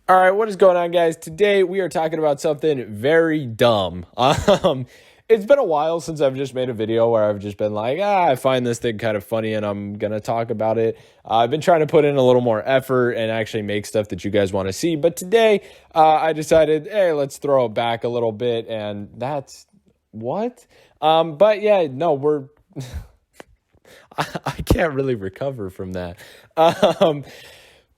All right, what is going on, guys? Today we are talking about something very dumb. It's been a while since I've just made a video where I've just been like, I find this thing kind of funny and I'm going to talk about it. I've been trying to put in a little more effort and actually make stuff that you guys want to see. But today I decided, hey, let's throw it back a little bit. And that's what? But yeah, no, I can't really recover from that.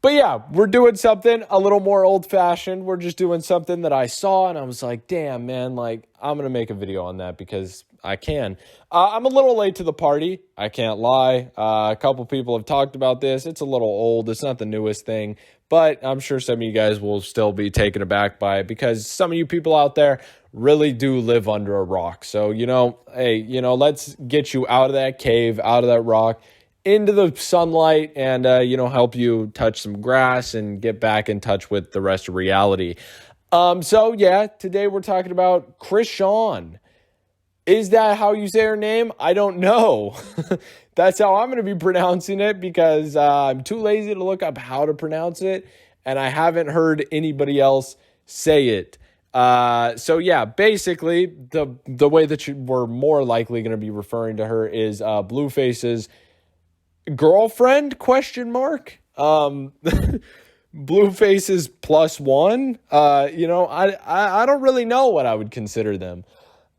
But yeah, we're doing something a little more old-fashioned. We're just doing something that I saw, and I was like, damn, man, like, I'm going to make a video on that because I can. I'm a little late to the party. I can't lie. A couple people have talked about this. It's a little old. It's not the newest thing, but I'm sure some of you guys will still be taken aback by it because some of you people out there really do live under a rock. So, hey, let's get you out of that cave, out of that rock, into the sunlight and, help you touch some grass and get back in touch with the rest of reality. So yeah, today we're talking about Chrisean. Is that how you say her name? I don't know. That's how I'm going to be pronouncing it because I'm too lazy to look up how to pronounce it. And I haven't heard anybody else say it. So yeah, basically the way that we're more likely going to be referring to her is Blueface's girlfriend ? Blueface's plus one. I don't really know what I would consider them.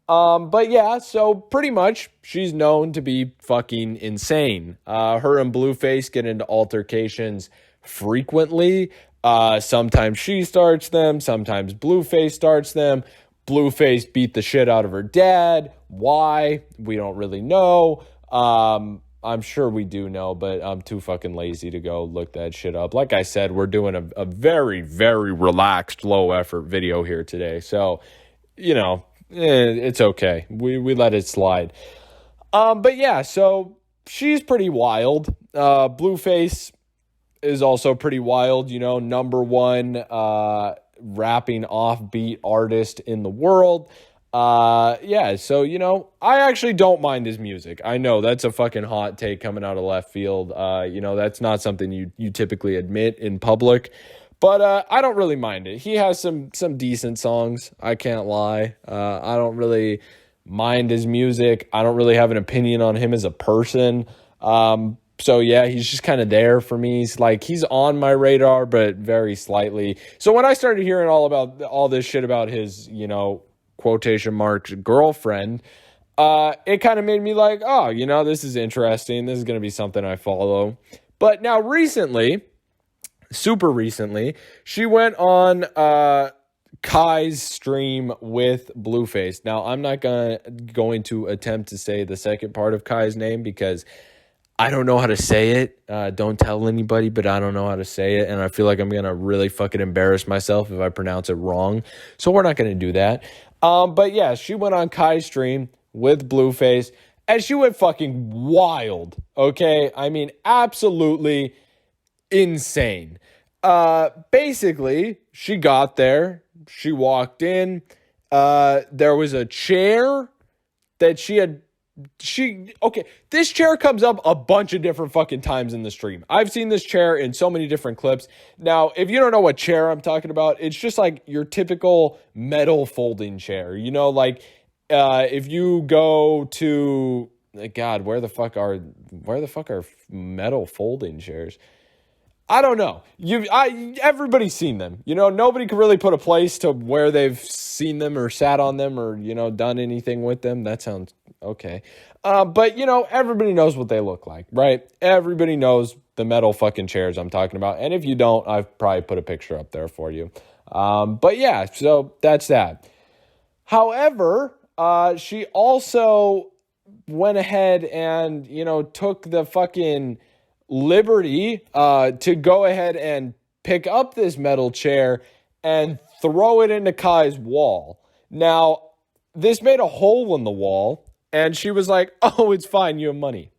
But yeah, so pretty much she's known to be fucking insane. Her and Blueface get into altercations frequently. Sometimes she starts them, sometimes Blueface starts them. Blueface beat the shit out of her dad. Why? We don't really know. I'm sure we do know, but I'm too fucking lazy to go look that shit up. Like I said, we're doing a very, very relaxed, low-effort video here today. So, it's okay. We let it slide. But yeah, so she's pretty wild. Blueface is also pretty wild, number one rapping offbeat artist in the world. Yeah, so, I actually don't mind his music. I know that's a fucking hot take coming out of left field. That's not something you typically admit in public, but I don't really mind it. He has some decent songs. I can't lie. I don't really mind his music. I don't really have an opinion on him as a person. So yeah, he's just kind of there for me. He's on my radar, but very slightly. So when I started hearing all this shit about his, quotation marks girlfriend, it kind of made me like, oh, this is interesting. This is going to be something I follow. But now recently, super recently, she went on Kai's stream with Blueface. Now, I'm not going to attempt to say the second part of Kai's name because I don't know how to say it. Don't tell anybody, but I don't know how to say it. And I feel like I'm going to really fucking embarrass myself if I pronounce it wrong. So we're not going to do that. But yeah, she went on Kai's stream with Blueface and she went fucking wild. Okay. I mean, absolutely insane. Basically, she got there. She walked in. There was a chair that this chair comes up a bunch of different fucking times in the stream. I've seen this chair in so many different clips. Now, if you don't know what chair I'm talking about, it's just like your typical metal folding chair. If you go to, God, where the fuck are metal folding chairs? I don't know. Everybody's seen them. Nobody can really put a place to where they've seen them or sat on them or, done anything with them. That sounds okay. But, everybody knows what they look like, right? Everybody knows the metal fucking chairs I'm talking about. And if you don't, I've probably put a picture up there for you. But yeah, so that's that. However, she also went ahead and, took the fucking liberty to go ahead and pick up this metal chair and throw it into Kai's wall. Now, this made a hole in the wall, and she was like, oh, it's fine, you have money.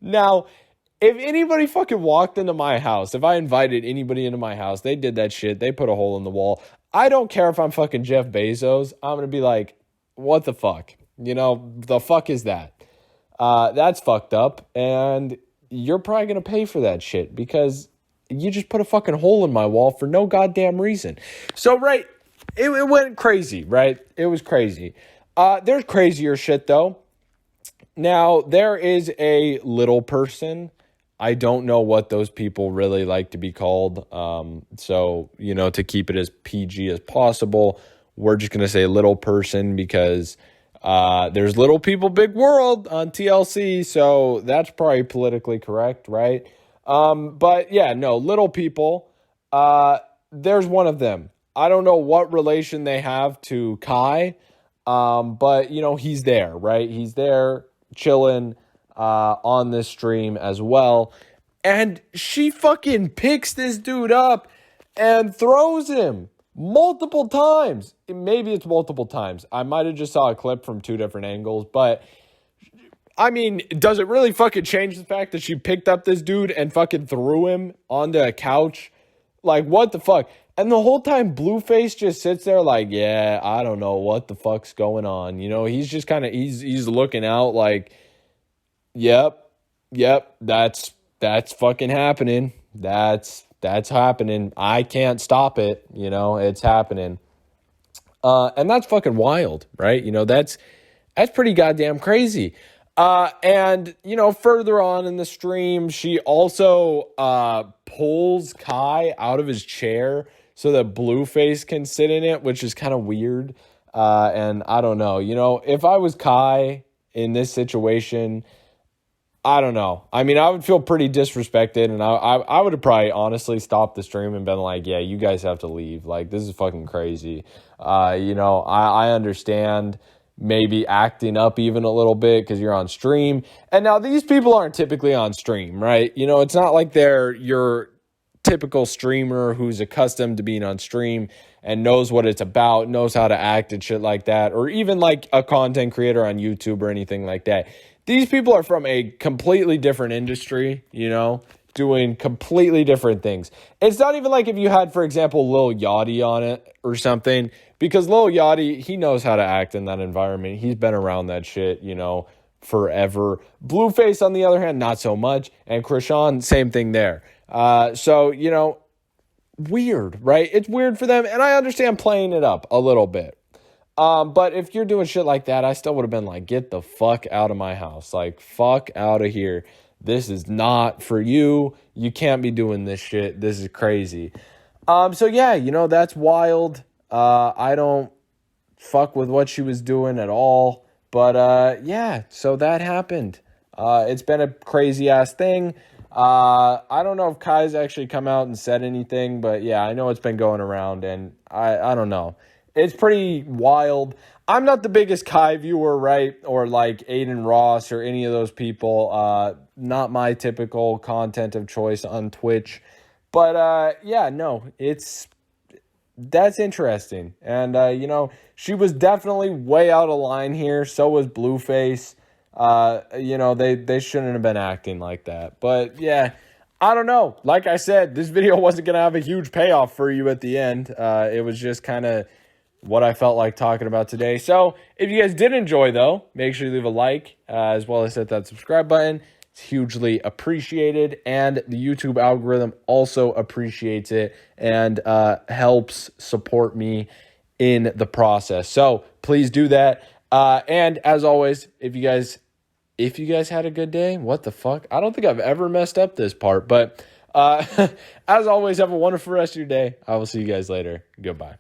Now, if anybody fucking walked into my house, if I invited anybody into my house, they did that shit, they put a hole in the wall. I don't care if I'm fucking Jeff Bezos, I'm going to be like, what the fuck? The fuck is that? That's fucked up, and you're probably going to pay for that shit because you just put a fucking hole in my wall for no goddamn reason. So, right, it went crazy, right? It was crazy. There's crazier shit, though. Now, there is a little person. I don't know what those people really like to be called. So, to keep it as PG as possible, we're just going to say little person because there's Little People, Big World on TLC. So that's probably politically correct, right? But yeah, no, little people. There's one of them. I don't know what relation they have to Kai. But he's there, right? He's there chilling on this stream as well. And she fucking picks this dude up and throws him multiple times. Maybe it's multiple times. I might have just saw a clip from two different angles, but I mean, does it really fucking change the fact that she picked up this dude and fucking threw him onto a couch? Like, what the fuck? And the whole time, Blueface just sits there like, yeah, I don't know what the fuck's going on. He's just kind of, he's looking out like, yep, that's fucking happening. That's happening. I can't stop it. It's happening. And that's fucking wild, right? That's pretty goddamn crazy. And further on in the stream, she also pulls Kai out of his chair so that Blueface can sit in it, which is kind of weird. And I don't know, if I was Kai in this situation, I don't know. I mean, I would feel pretty disrespected, and I would have probably honestly stopped the stream and been like, yeah, you guys have to leave. Like, this is fucking crazy. I understand maybe acting up even a little bit because you're on stream. And now these people aren't typically on stream, right? It's not like they're your typical streamer who's accustomed to being on stream and knows what it's about, knows how to act and shit like that, or even like a content creator on YouTube or anything like that. These people are from a completely different industry, doing completely different things. It's not even like if you had, for example, Lil Yachty on it or something, because Lil Yachty, he knows how to act in that environment. He's been around that shit, forever. Blueface, on the other hand, not so much. And Chrisean, same thing there. So, weird, right? It's weird for them. And I understand playing it up a little bit. But if you're doing shit like that, I still would have been like, get the fuck out of my house. Like, fuck out of here. This is not for you. You can't be doing this shit. This is crazy. So yeah, that's wild. I don't fuck with what she was doing at all. But, yeah, so that happened. It's been a crazy ass thing. I don't know if Kai's actually come out and said anything, but yeah, I know it's been going around, and I don't know. It's pretty wild. I'm not the biggest Kai viewer, right? Or like Aiden Ross or any of those people. Not my typical content of choice on Twitch. But yeah, no, that's interesting. And, she was definitely way out of line here. So was Blueface. They shouldn't have been acting like that. But yeah, I don't know. Like I said, this video wasn't going to have a huge payoff for you at the end. It was just kind of what I felt like talking about today. So if you guys did enjoy, though, make sure you leave a like, as well as hit that subscribe button. It's hugely appreciated, and the YouTube algorithm also appreciates it and helps support me in the process. So please do that. And as always, if you guys had a good day, what the fuck? I don't think I've ever messed up this part, but as always, have a wonderful rest of your day. I will see you guys later. Goodbye.